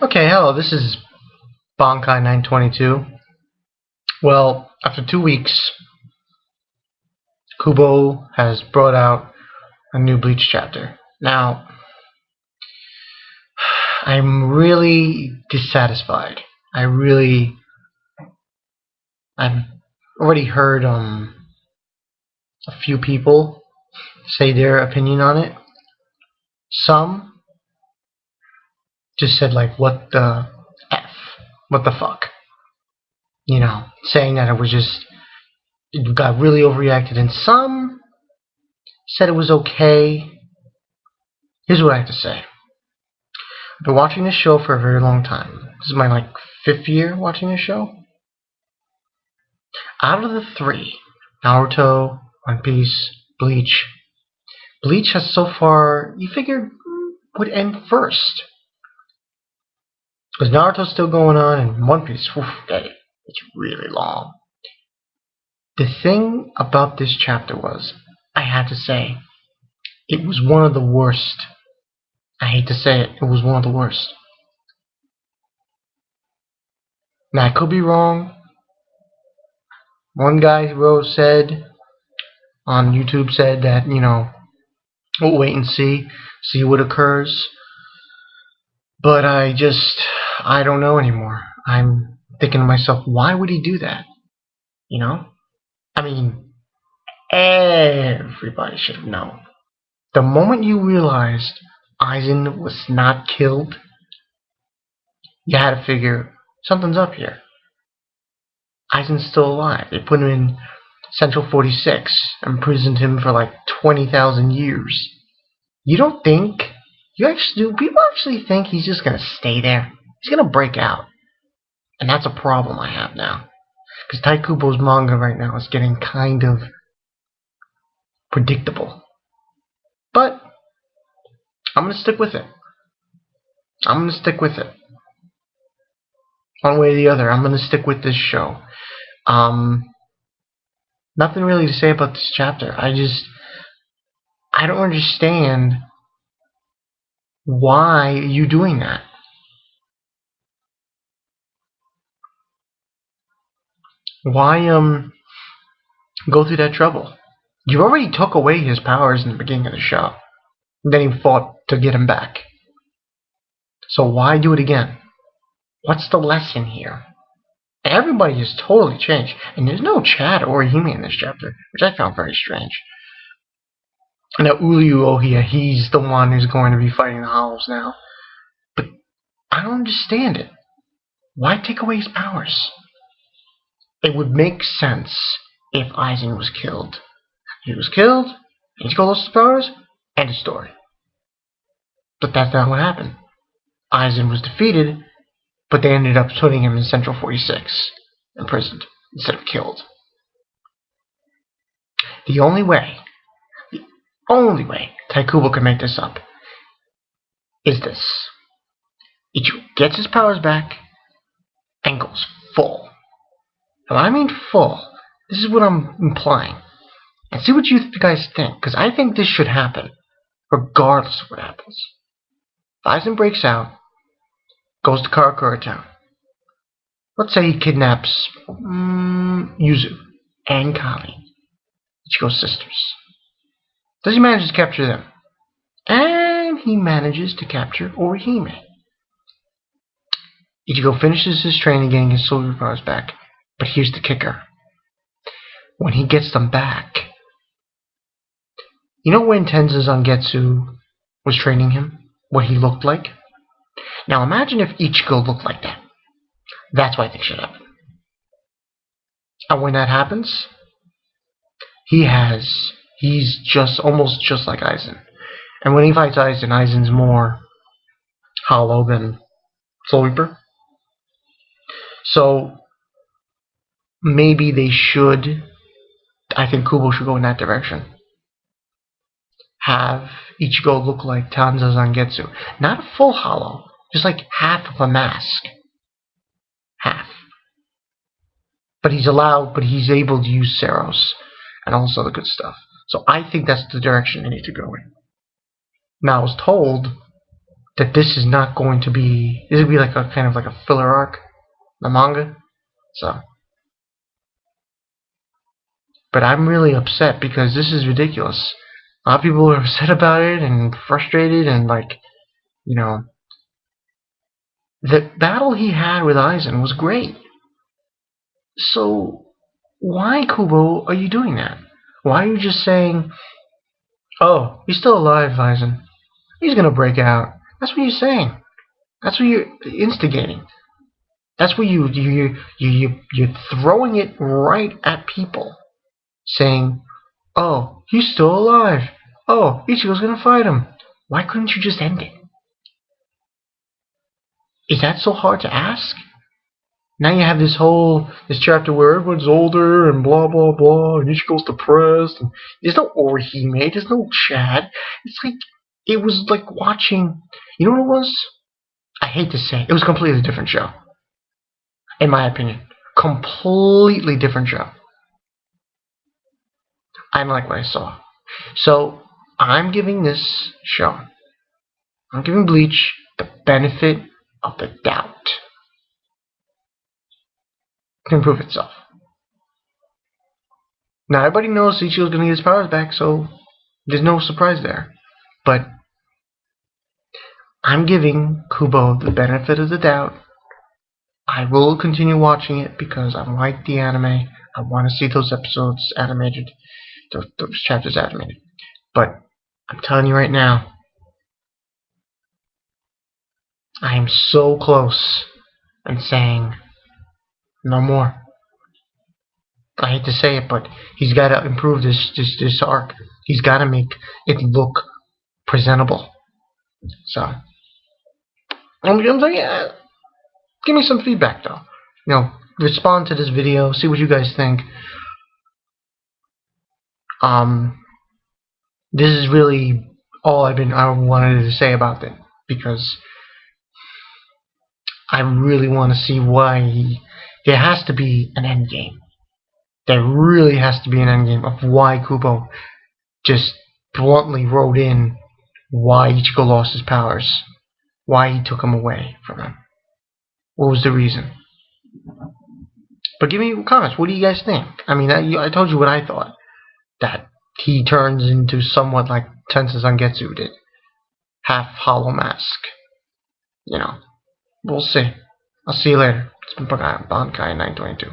Okay, hello, this is Bonkai922. Well, after 2 weeks, Kubo has brought out a new Bleach chapter. Now, I'm really dissatisfied. I've already heard a few people say their opinion on it. Some just said like, what the F? What the fuck? Saying that it got really overreacted, and some said it was okay. Here's what I have to say. I've been watching this show for a very long time. This is my 5th year watching this show. Out of the three, Naruto, One Piece, Bleach has so far, you figured, would end first. Because Naruto's still going on, and One Piece, it's really long. The thing about this chapter was, I had to say, it was one of the worst. I hate to say it, it was one of the worst. Now, I could be wrong. One guy said on YouTube that, we'll wait and see what occurs. But I don't know anymore. I'm thinking to myself, why would he do that? I mean, everybody should have known. The moment you realized Aizen was not killed, you had to figure something's up here. Aizen's still alive. They put him in Central 46 and imprisoned him for 20,000 years. You don't think, do people actually think he's just going to stay there? He's going to break out. And that's a problem I have now. Because Tai Kubo's manga right now is getting kind of predictable. But I'm going to stick with it. One way or the other, I'm going to stick with this show. Nothing really to say about this chapter. I don't understand why you doing that. Why go through that trouble? You already took away his powers in the beginning of the show. And then he fought to get him back. So why do it again? What's the lesson here? Everybody has totally changed. And there's no Chad or Hime in this chapter, which I found very strange. Now Uryu Ohia, he's the one who's going to be fighting the Hollows now. But I don't understand it. Why take away his powers? It would make sense if Aizen was killed. He was killed, Ichigo lost his powers, end of story. But that's not what happened. Aizen was defeated, but they ended up putting him in Central 46, imprisoned, instead of killed. The only way Tai Kubo can make this up is this. Ichigo gets his powers back and goes full. And when I mean full, this is what I'm implying. And see what you guys think, because I think this should happen, regardless of what happens. Aizen breaks out, goes to Karakura Town. Let's say he kidnaps Yuzu and Kami, Ichigo's sisters. Does he manage to capture them? And he manages to capture Orihime. Ichigo finishes his training getting his soul powers back, but here's the kicker. When he gets them back, you know when Tenza Zangetsu was training him? What he looked like? Now imagine if Ichigo looked like that. That's what I think should happen. And when that happens, he's almost just like Aizen. And when he fights Aizen, Aizen's more hollow than Soul Reaper. So maybe they should, I think Kubo should go in that direction. Have Ichigo look like Tenza Zangetsu. Not a full hollow, just like half of a mask. Half. But he's able to use Ceros and all this other good stuff. So I think that's the direction they need to go in. Now I was told that this is not going to be. This would be like a kind of like a filler arc, the manga. So, but I'm really upset because this is ridiculous. A lot of people are upset about it and frustrated and like, you know, the battle he had with Aizen was great. So why, Kubo, are you doing that? Why are you just saying, "Oh, he's still alive, Aizen. He's gonna break out"? That's what you're saying. That's what you're instigating. That's what you're throwing it right at people, saying, "Oh, he's still alive. Oh, Ichigo's gonna fight him." Why couldn't you just end it? Is that so hard to ask? Now you have this chapter where everyone's older and blah blah blah, and Ichigo's depressed. And there's no Orihime, there's no Chad. It's like it was like watching. You know what it was? I hate to say it was a completely different show, in my opinion. Completely different show. I didn't like what I saw. So I'm giving this show, I'm giving Bleach the benefit of the doubt. It can prove itself. Now everybody knows Ichigo's gonna get his powers back, so there's no surprise there. But I'm giving Kubo the benefit of the doubt. I will continue watching it because I like the anime. I want to see those episodes animated, those chapters animated. But I'm telling you right now, I am so close and saying no more. I hate to say it, but he's got to improve this arc. He's got to make it look presentable. So I'm saying, yeah, give me some feedback though. You know, respond to this video, see what you guys think. This is really all I wanted to say about it, because I really want to see why there has to be an end game. There really has to be an end game of why Kubo just bluntly wrote in why Ichigo lost his powers, why he took them away from him. What was the reason? But give me comments. What do you guys think? I mean, I told you what I thought. That he turns into somewhat like Tensei Zangetsu did. Half hollow mask. You know. We'll see. I'll see you later. It's been Bankai 922.